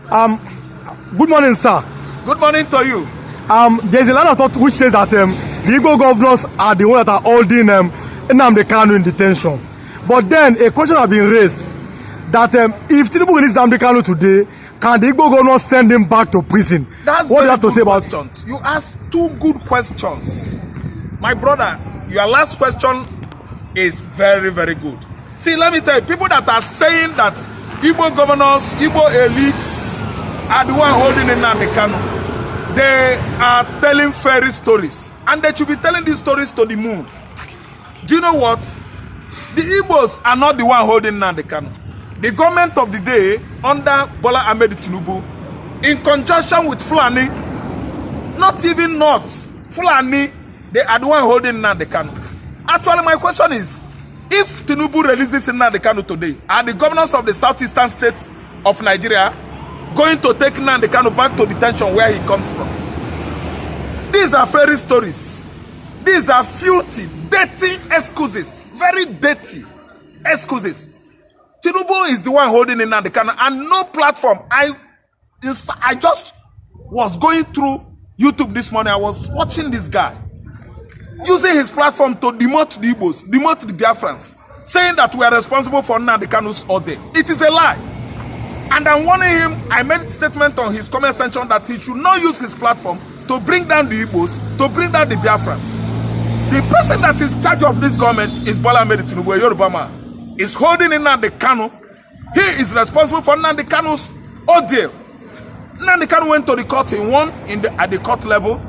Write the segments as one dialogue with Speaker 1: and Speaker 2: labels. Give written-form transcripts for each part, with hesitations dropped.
Speaker 1: Good morning, sir.
Speaker 2: Good morning to you.
Speaker 1: There's a lot of thought which says that the Igbo governors are the ones that are holding Nnamdi Kanu in detention. But then a question has been raised that if Tinubu releases Nnamdi Kanu today, can the Igbo governors send him back to prison?
Speaker 2: That's
Speaker 1: what do you have to say about
Speaker 2: it? You asked two good questions. My brother, your last question is very, very good. See, let me tell you, people that are saying that Igbo governors, Igbo elites are the one holding Nnamdi Kanu, they are telling fairy stories. And they should be telling these stories to the moon. Do you know what? The Igbos are not the one holding Nnamdi Kanu. The government of the day, under BOLA AHMED Tinubu, in conjunction with Fulani, not even North, Fulani, they are the one holding Nnamdi Kanu. Actually, my question is, if Tinubu releases Nnamdi Kanu today, are the governors of the southeastern states of Nigeria going to take Nnamdi Kanu back to detention where he comes from? These are fairy stories. These are filthy, dirty excuses. Very dirty excuses. Tinubu is the one holding Nnamdi Kanu, and no platform. I just was going through YouTube this morning. I was watching this guy using his platform to demote the Igbos, demote the Biafrans, saying that we are responsible for Nnamdi Kanu's order. It is a lie. And I'm warning him. I made a statement on his comment section that he should not use his platform to bring down the Igbos, to bring down the Biafrans. The person that is in charge of this government is Bola Ahmed Tinubu, a Yoruba man. Is holding Nnamdi Kanu. He is responsible for Nnamdi Kanu's ordeal. Nnamdi Kanu went to the court, he won at the court level.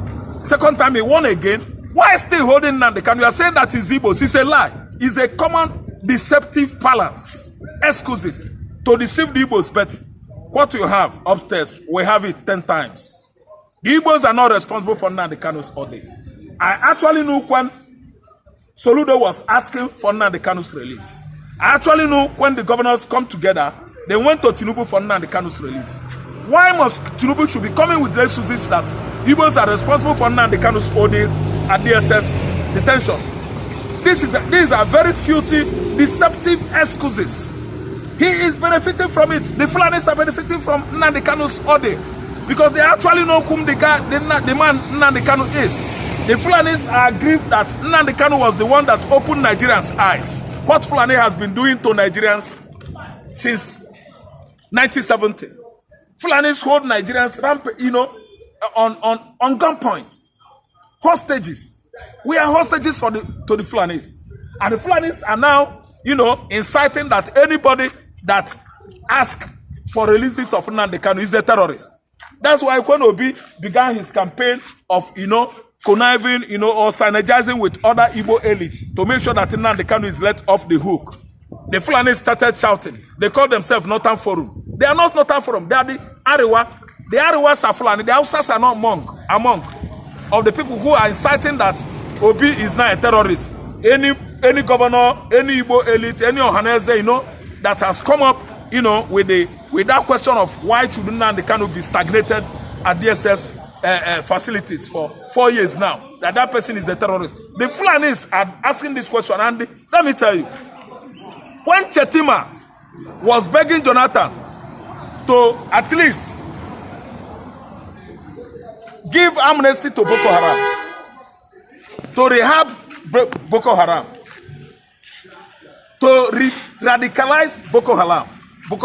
Speaker 2: Second time he won again. Why still holding Nnamdi Kanu? You are saying that is Igbos. It's a lie. It's a common deceptive balance. Excuses to deceive the Igbos, but what you have upstairs, we have it 10 times. The Igbos are not responsible for Nnamdi Kanu's order. I actually knew when Soludo was asking for Nnamdi Kanu's release. I actually knew when the governors come together, they went to Tinubu for Nnamdi Kanu's release. Why must Tinubu should be coming with excuses that Igbos are responsible for Nnamdi Kanu's order at DSS detention? These are very filthy, deceptive excuses. He is benefiting from it. The Fulanis are benefiting from Nnamdi Kanu's order because they actually know whom the man Nnamdi Kanu is. The Fulanis are aggrieved that Nnamdi Kanu was the one that opened Nigerians' eyes. What Fulani has been doing to Nigerians since 1970. Fulanis hold Nigerians on gunpoint. Hostages. We are hostages to the Fulanis. And the Fulanis are now, inciting that anybody that asks for releases of Nnamdi Kanu is a terrorist. That's why when Obi began his campaign of, conniving, or synergizing with other Igbo elites to make sure that Nnamdi Kanu is let off the hook, the Fulani started shouting. They call themselves Northern Forum. They are not Northern Forum. They are the Arewa. The Arewas are Fulani. The Hausas are not among of the people who are inciting that Obi is now a terrorist. Any governor, any Igbo elite, any Ohaneze, that has come up, with that question of why should Nnamdi Kanu be stagnated at DSS facilities for 4 years now, that person is a terrorist. The Fulanis are asking this question, and let me tell you, when Chetima was begging Jonathan to at least give amnesty to Boko Haram, to rehab Boko Haram, to radicalize Boko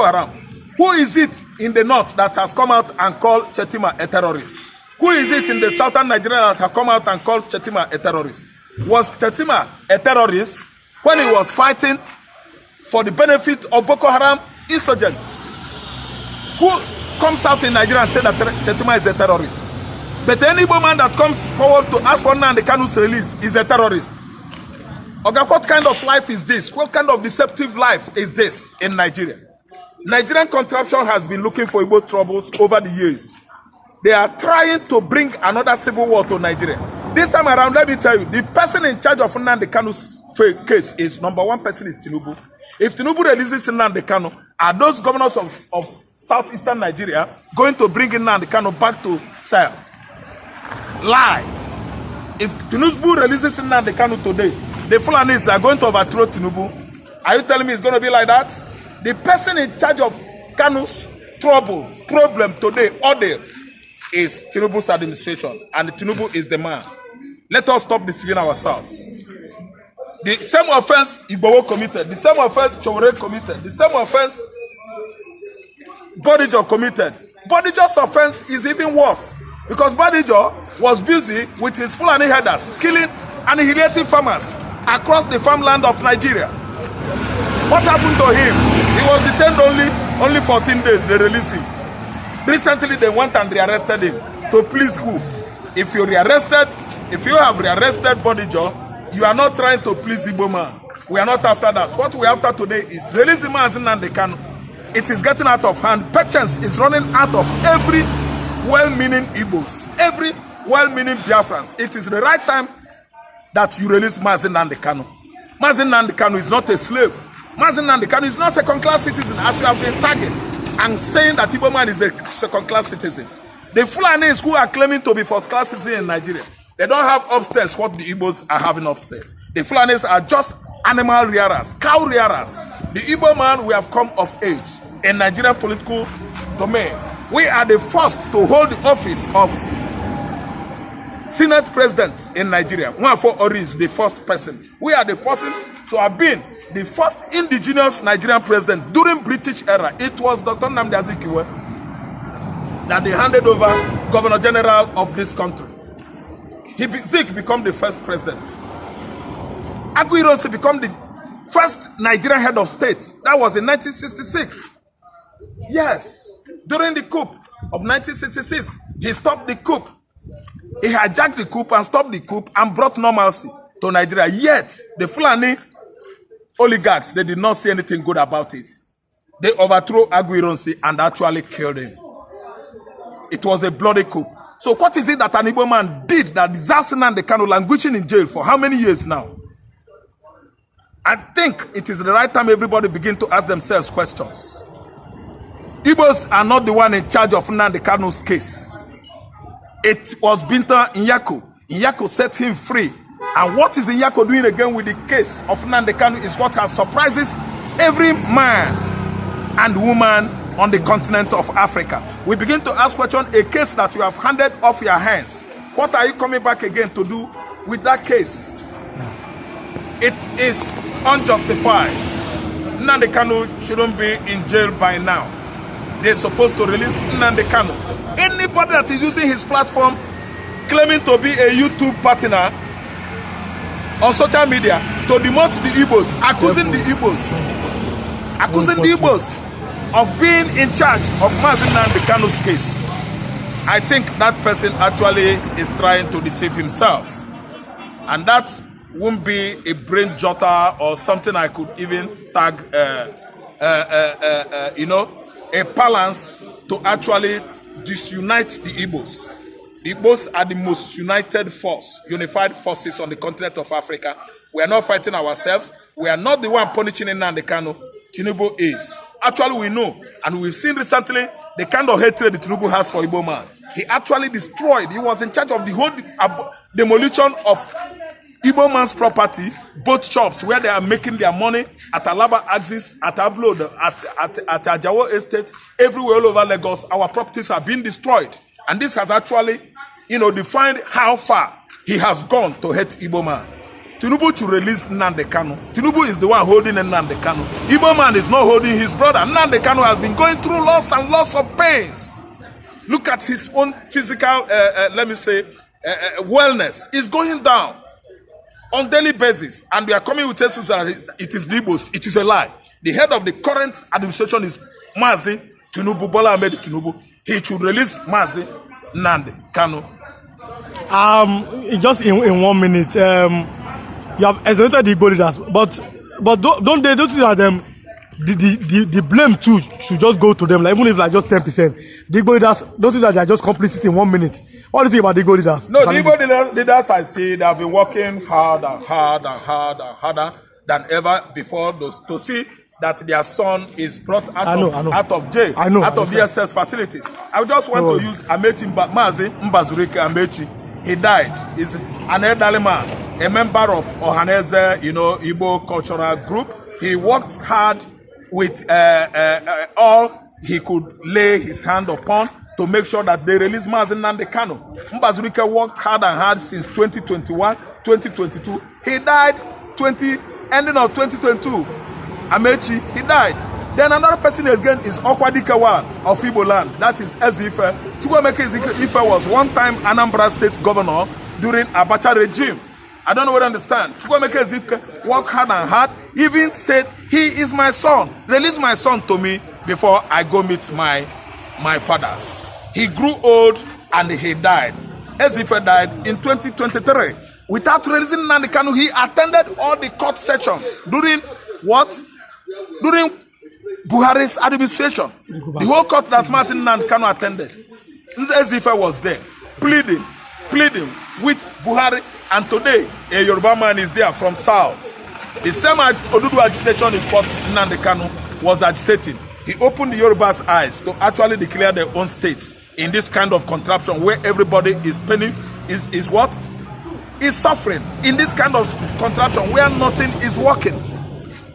Speaker 2: Haram, who is it in the north that has come out and called Chetima a terrorist? Who is it in the southern Nigeria that has come out and called Chetima a terrorist? Was Chetima a terrorist when he was fighting for the benefit of Boko Haram insurgents? Who comes out in Nigeria and says that Chetima is a terrorist? But any woman that comes forward to ask for Nnamdi Kanu's release is a terrorist. Okay, what kind of life is this? What kind of deceptive life is this in Nigeria? Nigerian contraption has been looking for Igbo troubles over the years. They are trying to bring another civil war to Nigeria. This time around, let me tell you, the person in charge of Nnamdi Kanu's case is number one person is Tinubu. If Tinubu releases Nnamdi Kanu, are those governors of southeastern Nigeria going to bring Nnamdi Kanu back to cell? Lie. If Tinubu releases Nnamdi Kanu today, the Fulanis are going to overthrow Tinubu. Are you telling me it's going to be like that? The person in charge of Kanu's trouble, problem today, order, is Tinubu's administration, and Tinubu is the man. Let us stop deceiving ourselves. The same offense Igbo committed, the same offense Chowore committed, the same offense Bodijo committed. Bodijo's offense is even worse because Bodijo was busy with his Fulani herders killing and annihilating farmers across the farmland of Nigeria. What happened to him? He was detained only 14 days. They released him. Recently, they went and rearrested him. To please who? If you have rearrested Bodijo, you are not trying to please Igbo man. We are not after that. What we are after today is releasing Mazi Nnamdi Kanu. It is getting out of hand. Patience is running out of every well-meaning Igbos, every well-meaning Biafrans. It is the right time that you release Mazi Nnamdi Kanu. Mazi Nnamdi Kanu is not a slave. Mazi Nnamdi Kanu is not a second-class citizen, as you have been tagging and saying that Igbo man is a second-class citizen. The Fulanis who are claiming to be first-class citizens in Nigeria, they don't have upstairs what the Igbos are having upstairs. The Fulanis are just animal rearers, cow rearers. The Igbo man, we have come of age in Nigerian political domain. We are the first to hold the office of Senate President in Nigeria. Nwafo Ori is the first person. We are the person to have been the first indigenous Nigerian president during British era. It was Dr. Nnamdi Azikiwe that they handed over Governor General of this country. Zik became the first president. Aguiyi became the first Nigerian head of state. That was in 1966. Yes, during the coup of 1966, he stopped the coup. He hijacked the coup and stopped the coup and brought normalcy to Nigeria. Yet, the Fulani oligarchs, they did not say anything good about it. They overthrew Aguiyi and actually killed him. It was a bloody coup. So what is it that an Igbo man did that deserves Nnamdi Kanu languishing in jail for how many years now? I think it is the right time everybody begin to ask themselves questions. Igbos are not the one in charge of Nnamdi Kanu's case. It was Binta Nyako. Nyako set him free. And what is Nyako doing again with the case of Nnamdi Kanu is what has surprises every man and woman on the continent of Africa. We begin to ask questions, a case that you have handed off your hands. What are you coming back again to do with that case? It is unjustified. Nnamdi Kanu shouldn't be in jail by now. They're supposed to release Nnamdi Kanu. Anybody that is using his platform claiming to be a YouTube partner on social media to demote the Igbos, accusing the Igbos of being in charge of Mazi Nnamdi Kanu's case. I think that person actually is trying to deceive himself. And that won't be a brain jotter or something I could even tag, a balance to actually disunite the Igbos. The Igbos are the most united force, unified forces on the continent of Africa. We are not fighting ourselves. We are not the one punishing Nnamdi Kanu. Tinubu is. Actually, we know, and we've seen recently the kind of hatred the Tinubu has for Igbo man. He actually destroyed. He was in charge of the whole demolition of Igbo man's property, both shops where they are making their money, at Alaba Axis, at Ablo, at Ajawo Estate, everywhere all over Lagos. Our properties are being destroyed. And this has actually, defined how far he has gone to hate Igbo man. Tinubu to release Nnamdi Kanu. Tinubu is the one holding Nnamdi Kanu. Igbo man is not holding his brother. Nnamdi Kanu has been going through lots and lots of pains. Look at his own physical, wellness. It's going down on daily basis. And we are coming with Jesus that it is the Igbos. It is a lie. The head of the current administration is Mazi Tinubu, BOLA AHMED Tinubu. He should release Mazi Nnamdi Kanu.
Speaker 1: Just in 1 minute, you have exonerated the Igbo leaders, but don't you think that the blame too should just go to them, like, even if like just 10%. The Igbo leaders, don't you think that they are just complicit in 1 minute? What do you think about the Igbo leaders?
Speaker 2: No, the Igbo leaders, I see, they have been working harder than ever before to see that their son is brought out of jail, out of DSS facilities. I just want to use Mazi Mbazurike Amechi. He died. He's an elderly man, a member of Ohaneze, Igbo cultural group. He worked hard with all he could lay his hand upon to make sure that they release Mazi Nnamdi Kanu. Mbazurike worked hard and hard since 2021, 2022. He died ending of 2022. Amechi, he died. Then another person again is Okwadikewan of Igbo land. That is Ezife. Chukwuemeka Ezife was one time Anambra State governor during Abacha regime. I don't know what I understand. Chukwuemeka Ezife worked hard and hard. Even said, he is my son. Release my son to me before I go meet my fathers. He grew old and he died. Ezife died in 2023. Without releasing Nnamdi Kanu, he attended all the court sessions during what? During Buhari's administration. The whole court that Mazi Nnamdi Kanu attended. Ezife was there, pleading with Buhari. And today, a Yoruba man is there from South. The same Odudu agitation is what Nnamdi Kanu was agitating. He opened the Yoruba's eyes to actually declare their own states in this kind of contraption where everybody is penning, is what? Is suffering. In this kind of contraption where nothing is working.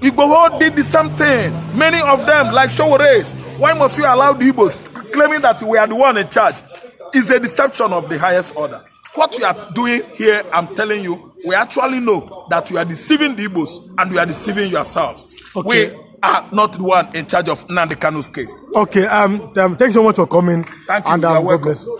Speaker 2: Igbo did the same thing. Many of them, like Showores, why must you allow the Igbos claiming that we are the one in charge? Is a deception of the highest order. What we are doing here, I'm telling you, we actually know that we are deceiving the Igbos and we are deceiving yourselves. Okay. We are not the one in charge of Nnamdi Kanu's case.
Speaker 1: Okay, thanks so much for coming.
Speaker 2: Thank you.
Speaker 1: And
Speaker 2: God
Speaker 1: bless you.